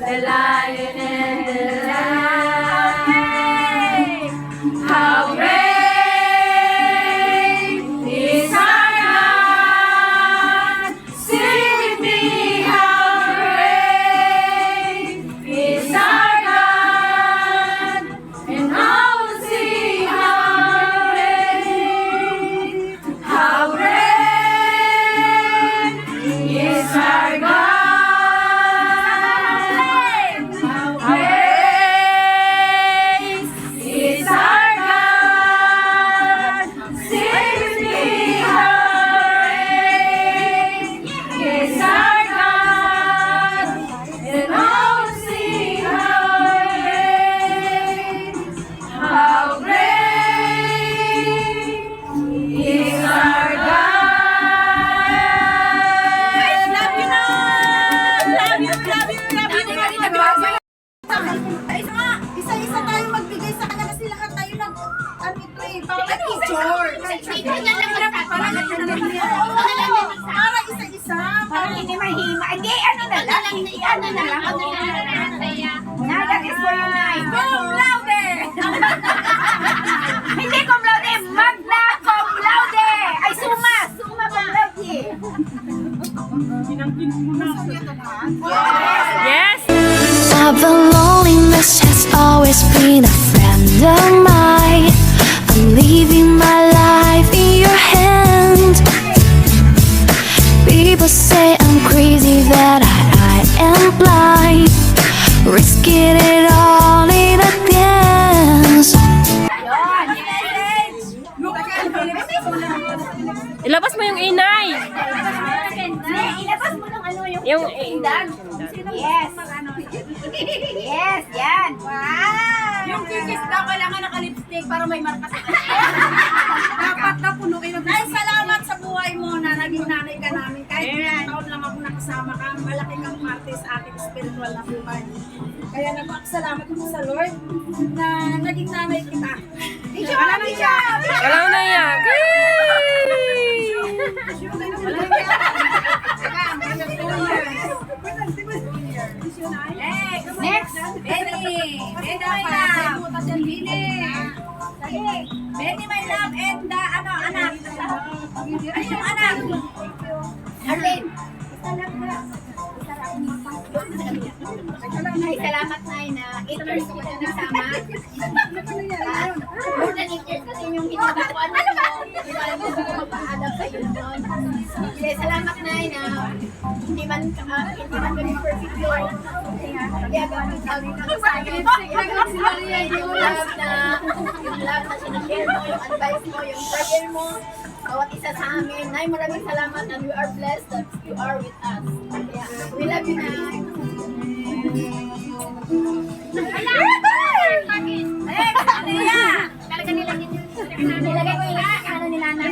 the lion and the lamb. How great is our God. Sing with me, how great is our God. And all will sing how great is our God. How great is our God. Sing with me, how great is our God. And all will sing how great is our God. Love you, Lord! Love you, love you, love you! Isa-isa tayo magbigay sa kanya kasi lahat tayo ng ano ito eh, parang picture. Para isa-isa. Parang hindi mahima. Hindi, ano na lang. Ano na lang. That is for you, Nay. Cum laude! Hindi cum laude. Magna cum laude. Ay, suma. Suma cum laude. Yes! The loneliness has always been a friend of mine. I'm leaving my life in your hand. People say I'm crazy, that I am blind, risking it all in a dance. Ilabas mo yung inay! Ilabas mo ng ano Yung Yes. Yes, yan. Wow. Yung kikis daw kailangan naka-lipstick para may marka sa dapat na punuin. Ay, salamat sa buhay mo na naging nanay ka namin. Kahit ilang taon lang ako nakasama ka, malaki kang parte sa aking spiritual na buhay. Kaya nagpapasalamat ko sa Lord na naging nanay kita. Wala na siya. Wala na yan! Next. Benny! Benny, my love! Benny, my love! And anak! Ay, yung anak! Arlene. Ay, salamat na na 8 years ko na nagsama. More than 8 years kasi yung hinabakuan mo. Di ba alam ko magpaalam sa'yo noon. Kaya salamat na hindi man kami perfect yun. Kaya gawin kami ng sa'yo. Yung love na sinashare mo, yung advice mo, yung prayer mo. Bawat isa sa amin. Nay, maraming salamat and we are blessed that you are with us. Kaya, we love you, Nay. Nilagay ko yung ano nila na.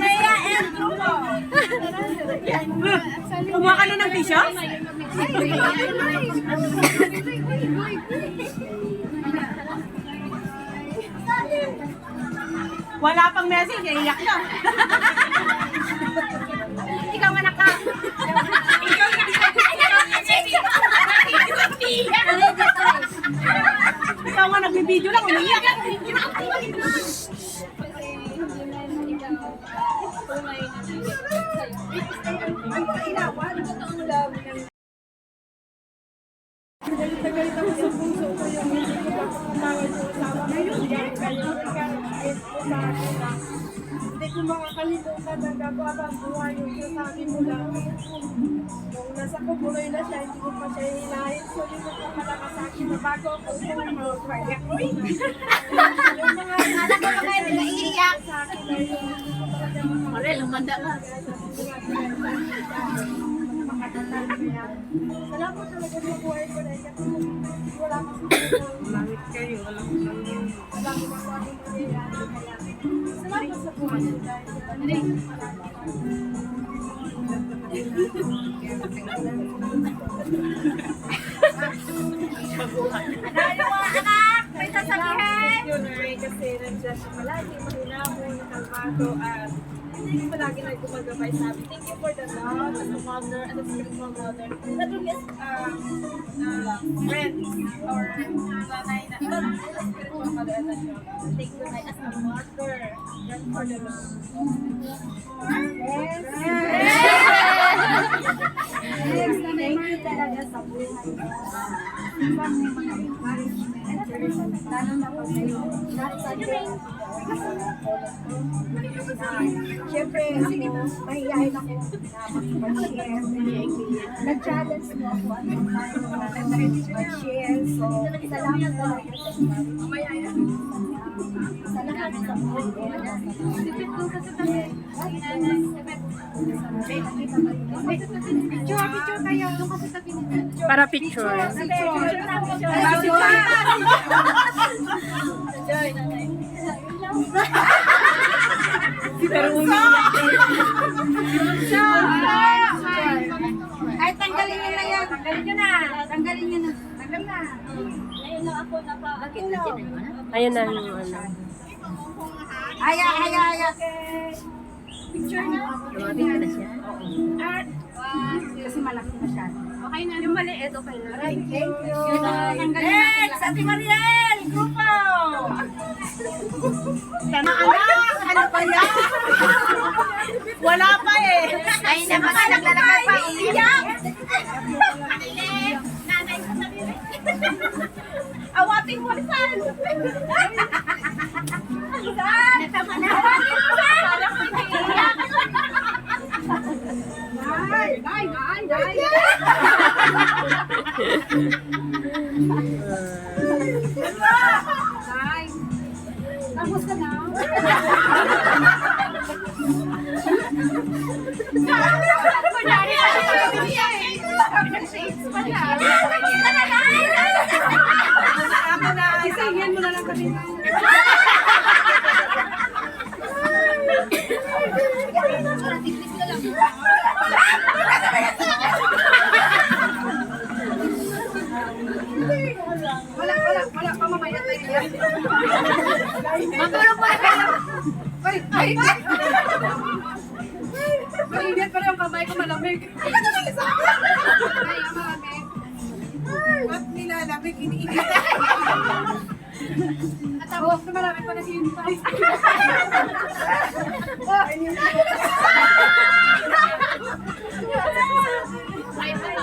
Kumuha ka na ng tissue? Wala pang message, iyak na. Ikaw anak ka. Ikaw nga nagbibideo lang, umiyak. Galit ako sa puso ko yung hindi ko pa kumawag yung usawa ngayon. Hindi ko makakalimutan ng gagawang buhay yung sinasabi mo lang. Nung nasa kubuloy na siya, hindi ko pa siya hilahin. So, yun ang malakas sa akin na bago ako yung mga project ko. Yung mga Anak ko pa kayo nag-iiyak. sa akin na yung Marel, lumanda ka. salamat talaga sa buhay ko na kasi wala Langit kayo, walang wala ko ako ang mangyayari. Salamat sa buhay ko dahil Ano mo anak? May sasabihin? yun ay kasi nandiyan siya palagi, mahinamo, kalmado at hindi ko lagi na gumagabay sa amin. Thank you for the love as a mother and a spiritual mother. Not only as friend or nanay na, but as a spiritual mother as a job. Thank you as a mother. Just for the love. Thank you talaga sa buhay. Ibang may mga encouragement, lalo na pag may nasa iyo. Siyempre, mahihayin ako na mag-share. Nag-challenge mo ako at mag-share. So, salamat talaga sa lahat sa Picture tayo. Para picture. Ay, tanggalin niyo na yan. Tanggalin niyo na. Tanggalin niyo na. Tanggal na. Ngayon lang ako Ayan na yung ano. Aya. picture na. Kasi malaki masyado. Okay na. Yung maliit, okay na. Thank you. Next, Ate Mariel! Grupo! Ano ba yan? Wala pa eh. Ay, naman naglalakad pa. Iiyak. Nanay ko sa rin. Awatin mo saan? Natama na. Tapos ka na. Isayin mo na lang kami. Wala pa mamaya tayo yan. Matulog pa kayo. Ay. Mainit pa rin yung kamay ko, malamig. Ay, malamig. Ba't nilalamig? Iniinit. At tapos na marami pa naghihintay.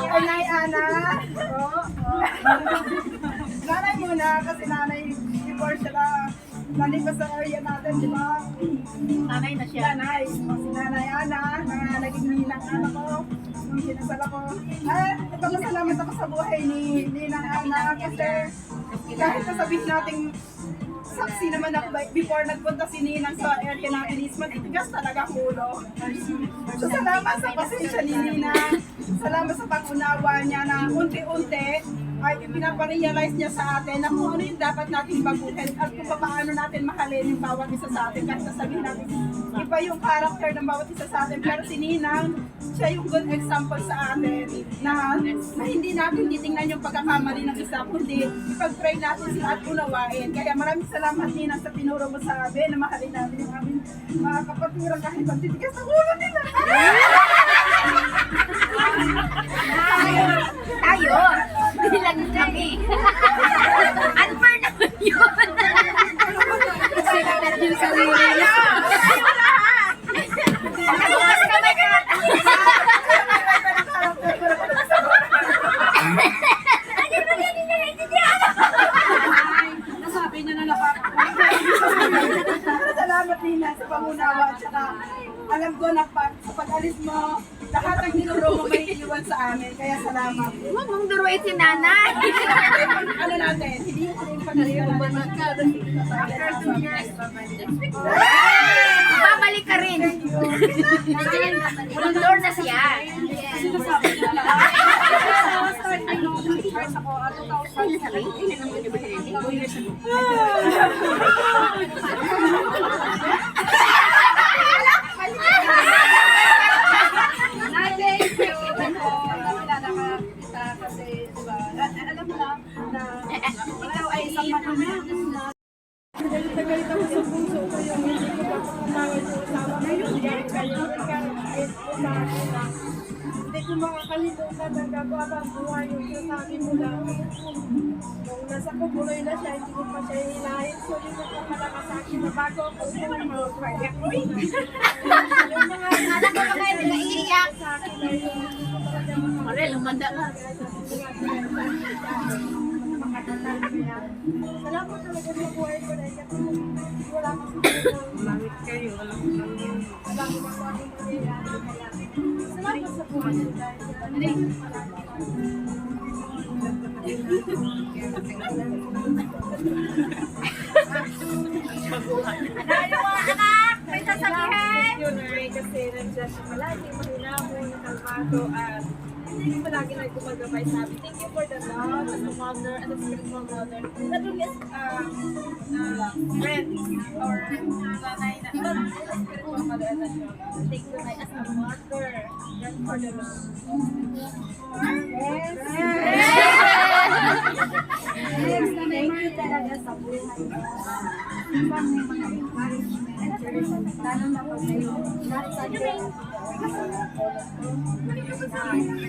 Ay, Ana. Nanay muna, kasi nanay, before siya na nalipas sa area natin, di ba? Nanay na siya. Nanay. O, si Nanay Ana, na naging ninang anak ko, nung sinasala ko. Ay, nagpapasalamat ako sa buhay ni Ninang Ana kasi kahit sasabihin natin saksi naman ako before nagpunta si Ninang sa area natin is matitigas talaga ang ulo. So salamat sa pasensya ni Ninang. Salamat sa pag-unawa niya na unti-unti ay pinaparealize niya sa atin na kung ano yung dapat natin baguhin at kung paano natin mahalin yung bawat isa sa atin. Kahit sasabihin natin, iba yung character ng bawat isa sa atin. Pero si Ninang, siya yung good example sa atin na hindi natin titingnan yung pagkakamali ng isa, kundi ipag-pray natin sila at unawain. Kaya maraming salamat Ninang sa tinuro mo sa amin na mahalin natin yung aming mga kapatiran kahit magtitigas ang ulo nila. Tayo! Hindi lang kami. Unfair naman yun. Yung sarili niya. Nagbukas kamay ka. Nasabi niya na lahat. Salamat Nina sa pangunawa at saka alam ko na sa pag-alis mo, lahat ang tinuro mo may iwan sa amin. Kaya salamat. Huwag mong duruin si nanay. Ano natin, hindi yung pag-aliwan natin. After 2 years, babalik ka rin. Lord na siya. Sinasabi niya na lahat. Starting nung first ako, 2007. 2 years ago. Kasi, diba, alam mo na ikaw ay isang manunan na galit ako sa puso ko yung hindi ko pa kumawag sa asawa ngayon. makakalimutan ng gagawang buhay yung sasabi mo lang. Nung nasa kumuloy na siya, hindi ko pa siya hinahin. So, yun ang malakas sa akin na bago ako mag-project. Yung mga Anak ko mga naiiyak. sa akin ay yung Mare, lumanda ka. salamat talaga sa buhay ko na kasi wala kasi Bakit kayo? Walang walang gumagawang mangyayari. Kaya salamat sa buhay ko dahil May sasabihin! yun ay kasi nandiyan siya palagi, mahinahon, kalmado, at hindi palagi na gumagabay sa amin. Thank you for the love as a mother and a spiritual mother. Not only as friend or nanay na, but as a spiritual mother and a friend. Thank you Nay, as a mother. Thank you for the love. Yes! Thank you talaga sa buhay ko. Ibang may mga encouragement and encouragement, lalo na po sa'yo. Nasa din.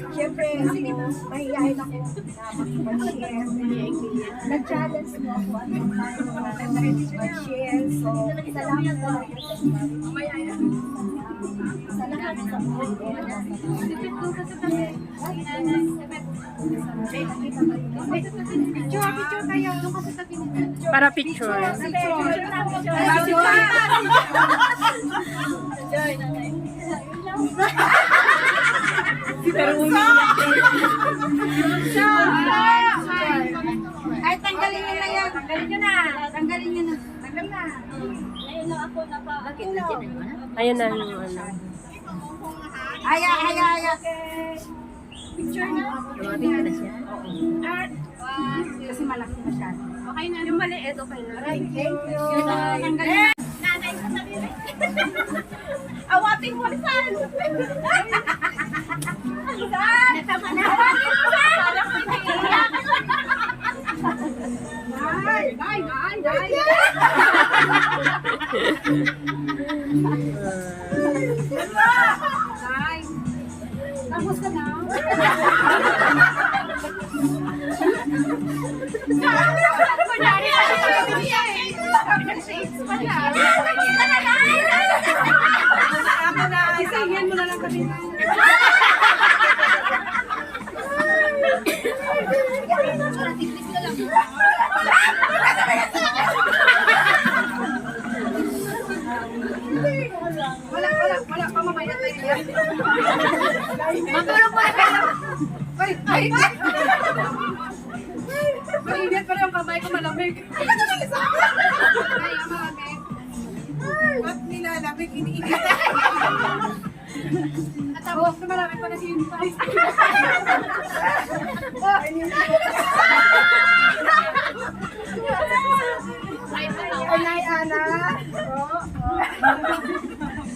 Siyempre, ako, mahihayin ako na mag-share. Nag-challenge mo ako at mag-share. So, salamat talaga sa lahat sa buhay ko. Picture tayo. Para picture. Pero umiyak. Ay, tanggalin nyo na yan. Tanggalin nyo na. Tanggalin nyo na. Tanggal na. Ngayon lang ako Ayan na yung ano. Aya, aya, aya. Picture na. Kasi malaki na siya. Okay na. Yung maliit, okay na. Thank you. Tanggalin na. Nanay ko sabi rin. Awating mo saan? Natama na. Awatin mo saan? Para ko naiiyak. Tapos ka na. Kunyari pa siya. Nag-shades pa siya. Ako na. Isayin mo na lang kami. Wala pa mamaya tayo yan. Matulog mo na kayo. Ay! Mainit pa rin ang kamay ko, malamig. Ba't nilalamig? Iniinit. At tapos na marami pa naghihintay. Nanay Ana.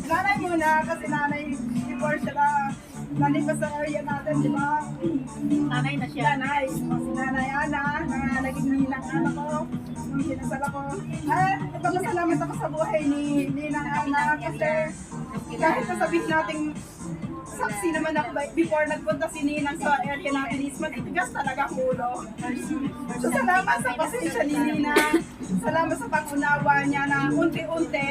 Nanay muna kasi nanay before sila nalipas sa area natin, di ba? Nanay na siya. Nanay. Si Nanay Ana, na naging ninang Ana ko. Nung kinasal ako. Nagpapasalamat ako sa buhay ni Ninang Ana kasi kahit nasabihin natin saksi naman ako before nagpunta si Ninang sa area natin is matitigas talaga ang ulo. So salamat sa pasensya ni Ninang. Salamat sa pag-unawa niya na unti-unti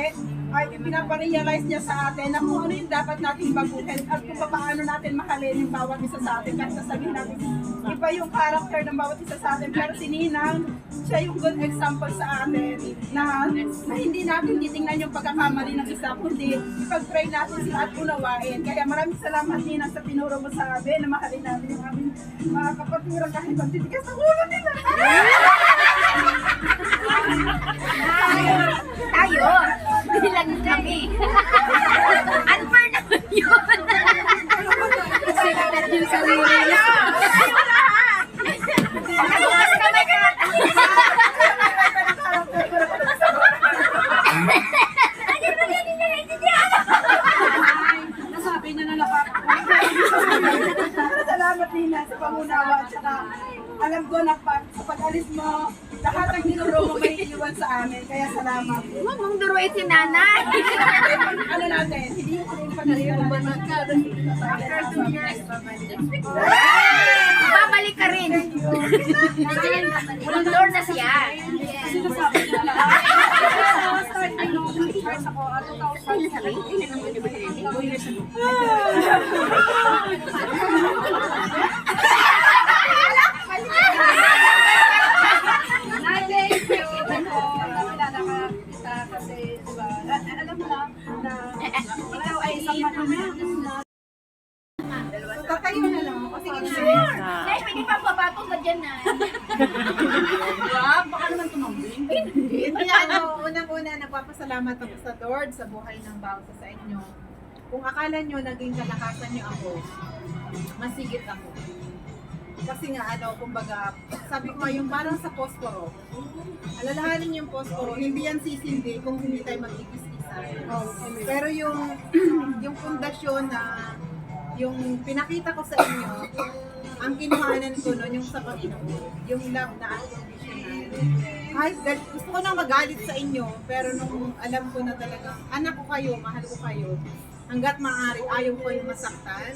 ay pinaparealize niya sa atin na kung ano yung dapat natin baguhin at kung paano natin mahalin yung bawat isa sa atin. Kahit sasabihin natin, iba yung character ng bawat isa sa atin. Pero si Ninang, siya yung good example sa atin na hindi natin titingnan yung pagkakamali ng isa, kundi ipag-pray natin sila at unawain. Kaya maraming salamat Ninang sa tinuro mo sa amin na mahalin natin yung aming mga kapatira kahit ang titigas ng ulo nila. Tayo. Bilang kami. Unfair naman yun. Kasi kagat yung sarili niya. Bukas ka na ka. Nasabi niya na lahat. Salamat Nina sa pangunawa at saka alam ko na sa pag-alis mo, Lahat ng tinuro mo may iwan sa amin, kaya salamat. Huwag mong duruin si nanay. Ano natin, hindi ko rin pagkalitan natin. After 2 years, Babalik ka rin. Walang door na siya. sino sabi nila? Start ay nung nag-charge ako, 2017. 2 years ago. Kasi, diba, alam mo na ikaw ay isang mananang. Tatayo na lang ako. Sige na. Nay, pwede pa babatong ka dyan na. Baka naman tumambling. Kaya unang-una, nagpapasalamat ako sa Lord sa buhay ng bawat sa inyo. Kung akala nyo naging kalakasan nyo ako, masigit ako. Kasi nga, kumbaga, sabi ko nga, yung parang sa posporo, alalahanin yung posporo, hindi yan sisindi kung hindi tayo mag-ikis-isa. Pero yung pundasyon na yung pinakita ko sa inyo, ang kinuhanan ko nun, yung sa Panginoon, yung love na unconditional. Kahit gusto ko na magalit sa inyo, pero nung alam ko na talagang anak ko kayo, mahal ko kayo, hanggat maaari, ayaw ko yung masaktan.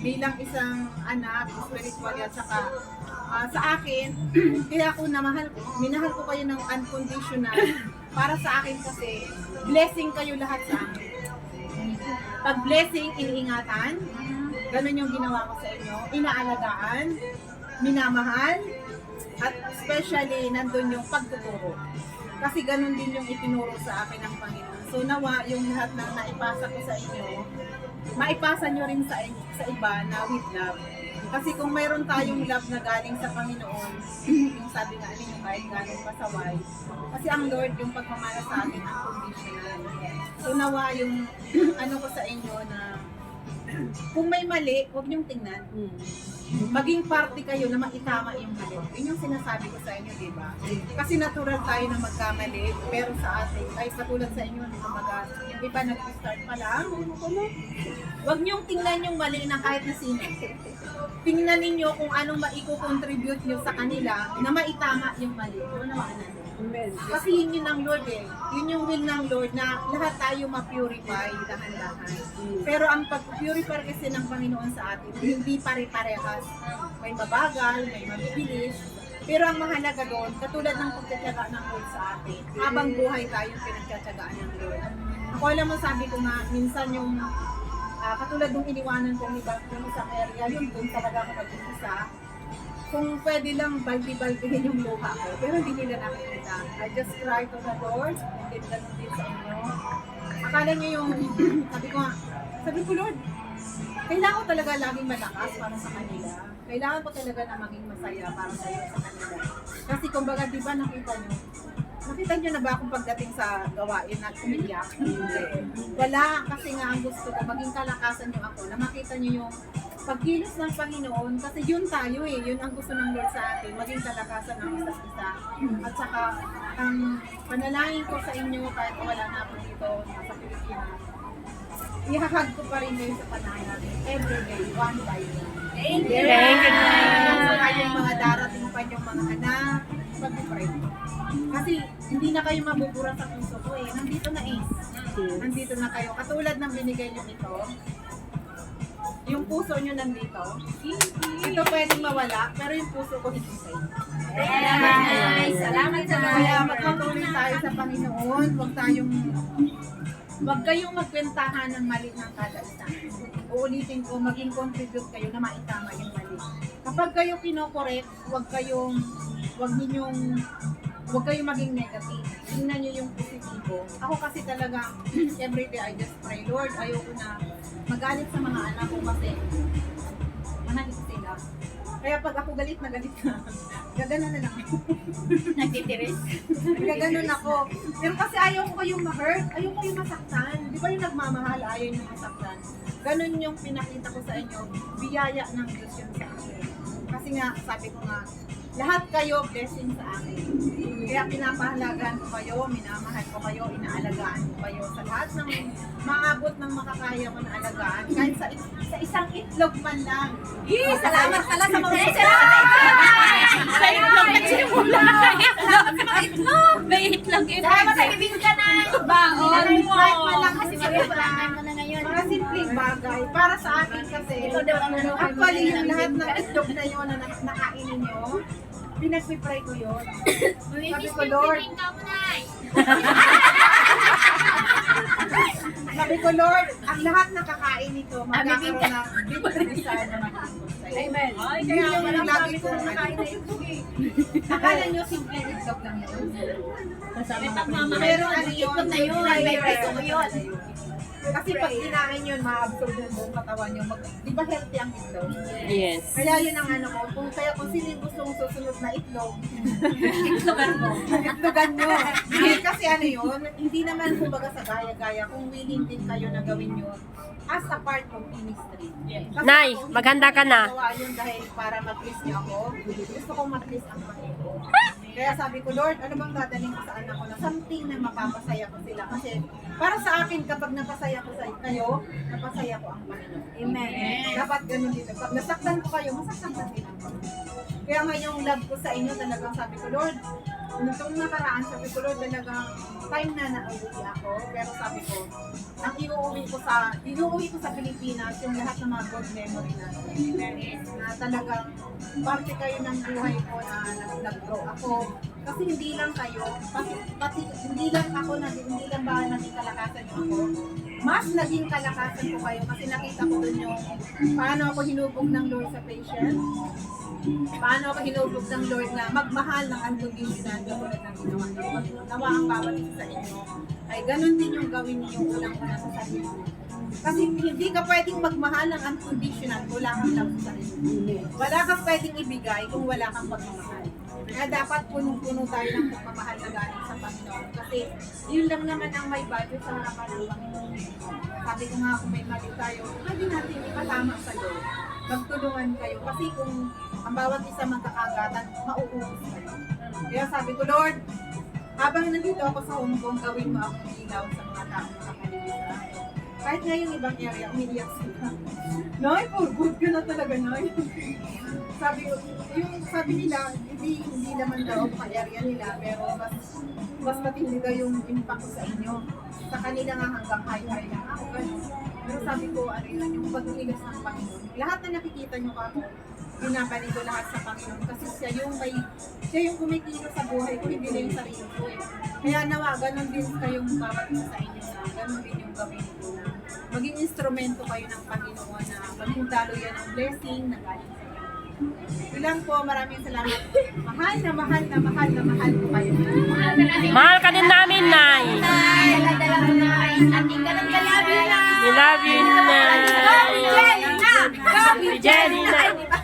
Bilang isang anak, spiritual at saka sa akin, kaya ako minahal ko kayo ng unconditional. Para sa akin kasi, blessing kayo lahat sa akin. Pag blessing, iniingatan, ganun yung ginawa ko sa inyo, inaalagaan, minamahal, at especially nandun yung pagtuturo. Kasi ganun din yung itinuro sa akin ng Panginoon. So nawa yung lahat na naipasa ko sa inyo, maipasa nyo rin sa iba na with love. Kasi kung mayroon tayong love na galing sa Panginoon, yung sabi nga ninyo kahit galing pasaway, kasi ang Lord yung pagmamahal sa atin ang conditional. So nawa yung ko sa inyo na kung may mali, huwag niyong tingnan. Maging party kayo na maitama yung mali. Yun yung sinasabi ko sa inyo, di ba? Kasi natural tayo na magkamali, pero sa atin, ay katulad sa inyo, di ba, yung iba nag-start pa lang, huwag niyong tingnan yung mali na kahit na sino. Tingnan ninyo kung anong maiko-contribute nyo sa kanila na maitama yung mali. Kasi yun ng Lord eh. Yun yung will ng Lord na lahat tayo ma-purify dahan-dahan. Pero ang pag-purify kasi ng Panginoon sa atin, hindi pare-parehas. May mabagal, may mabibilis. Pero ang mahalaga doon, katulad ng pagtsatsaga ng Lord sa atin, habang buhay tayong pinagtsatsagaan ng Lord. Ako alam mo, sabi ko nga, minsan yung katulad ng iniwanan ko yung isang area, yun doon talaga ako nag-umpisa. Kung pwede lang baldi-baldihin yung luha ko, pero hindi nila nakikita. I just cry to the Lord, and then ganun din sa inyo. Akala niyo yung, sabi ko Lord, kailangan ko talaga laging malakas para sa kanila. Kailangan ko talaga na maging masaya para sa kanila. Kasi kumbaga, di ba nakita niyo na ba akong pagdating sa gawain na umiyak? Wala, kasi nga ang gusto ko, maging kalakasan niyo ako, na makita niyo yung pagkilos ng Panginoon, kasi yun tayo eh, yun ang gusto ng Lord sa atin, maging kalakasan ng isa't isa. At saka, ang panalangin ko sa inyo, kahit wala na ako dito, sa Pilipinas, ihahag ko pa rin kayo sa panahon everyday, one by one. Thank you. Saka yung mga darating pa yung mga anak, pag-pray. Kasi hindi na kayo mabubura sa puso ko eh. Nandito na eh. Nandito na kayo. Katulad ng binigay nyo ito, yung puso nyo nandito, ito pwedeng mawala, pero yung puso ko hindi sa inyo. Salamat sa Kaya magpatuloy tayo sa Panginoon, huwag kayong magkwentahan ng mali ng kada isa. Uulitin ko, maging contribute kayo na maitama yung mali. Kapag kayo kinokorek, huwag kayong maging negative. Tingnan nyo yung positibo. Ako kasi talaga, everyday I just pray, Lord, ayoko na magalit sa mga anak ko kasi manalit sila. Kaya pag ako galit na, gaganon na lang ako. Nagtitiris. Gaganon ako. Pero kasi ayaw ko kayong ma-hurt, ayaw ko kayong masaktan. Di ba yung nagmamahal, ayaw yung masaktan. Ganon yung pinakita ko sa inyo, biyaya ng Diyos yun sa akin. Kasi nga, sabi ko nga, lahat kayo blessing sa akin. Kaya pinapahalagaan ko kayo, minamahal ko kayo, inaalagaan ko kayo sa lahat ng maabot ng makakaya ko na alagaan. Kahit sa isang itlog man lang. Salamat pala sa mga salamat. Sa itlog nagsimula. para sa akin kasi, actually yung lahat ng itlog na yun na nakain ninyo, pinagpipray ko yun. Sabi ko, Lord, sabi ko, Lord, ang lahat na kakain nito, magkakaroon ng bibigay na Amen. Yun yung lagi ko nakain na itlog eh. Akala nyo simple itlog lang yun. Pero ano yun, Itlog na yun, may piso ko yun. kasi pag kinain yun, ma-absorb yung buong katawan nyo. Di ba healthy ang itlog? Yes. Kaya yun ang ano ko, kung sino yung gustong susunod na itlog, Itlogan mo. itlogan nyo. Kasi ano yun, hindi naman kumbaga sa gaya-gaya, kung willing din kayo na gawin yun as a part of ministry. Kasi Nay, ako, maghanda ka na. Gawa yun dahil para ma-please niyo ako, gusto kong ma-please ang Panginoon. Kaya sabi ko, Lord, ano bang dadaling ko sa anak ko na something na mapapasaya ko sila. Kasi para sa akin, kapag napasaya ko sa kayo, napasaya ko ang Panginoon. Amen. Dapat ganun dito. Pag nasaktan ko kayo, masasaktan din ako. Kaya nga yung love ko sa inyo, talagang sabi ko, Lord, nitong nakaraan, sabi ko, Lord, talagang time na nauwi ako. Pero sabi ko, ang inuuwi ko sa Pilipinas, yung lahat ng mga good memory natin. Na talagang parte kayo ng buhay ko na nag-grow ako. Kasi hindi lang kayo, pati hindi lang ako, hindi lang ba naging kalakasan niyo ako. Mas naging kalakasan ko kayo kasi nakita ko dun yung paano ako hinubog ng Lord sa patient. Paano ako hinubog ng Lord na magmahal ng unconditional katulad ng ginawa niyo. Nawa ang bawat isa sa inyo ay ganun din yung gawin niyo unang-una sa sarili niyo. Kasi hindi ka pwedeng magmahal ng unconditional kung wala kang love sa sarili. Wala kang pwedeng ibigay kung wala kang pagmamahal. Kaya dapat punong-puno tayo ng pagmamahal na galing sa Panginoon. Kasi yun lang naman ang may budget sa harapan ng Panginoon. Sabi ko nga kung may mali tayo, pwede natin ipatama sa Lord. Magtulungan kayo. Kasi kung ang bawat isa magkakagatan, mauubos kayo. Kaya sabi ko, Lord, habang nandito ako sa Hong Kong, gawin mo akong ilaw sa mga taong nakapaligid sa akin. Kahit nga yung ibang area, umiiyak sila. Noy, for good ka na talaga, Noy. sabi nila, hindi naman daw ka-area nila, pero mas matindi daw yung impact sa inyo. Sa kanila nga hanggang high lang ako. Pero sabi ko, ano yun, yung pagtuligas ng Panginoon. Lahat na nakikita nyo ako, binabalik ko lahat sa Panginoon. Kasi siya yung kumitilo sa buhay ko, hindi na yung sarili ko eh. Kaya nawa, ganun din kayong bawat isa sa inyo na ganun din yung gawin ko na maging instrumento kayo ng Panginoon na maging dalo yan ng blessing na galing sa inyo. Ilang po, maraming salamat. Mahal na mahal na mahal na mahal ko kayo. Mahal ka din namin, Nay. Dala mo na ay ating ganun kalabi na. We love you, Nay. Jenny na! Si Jenny na.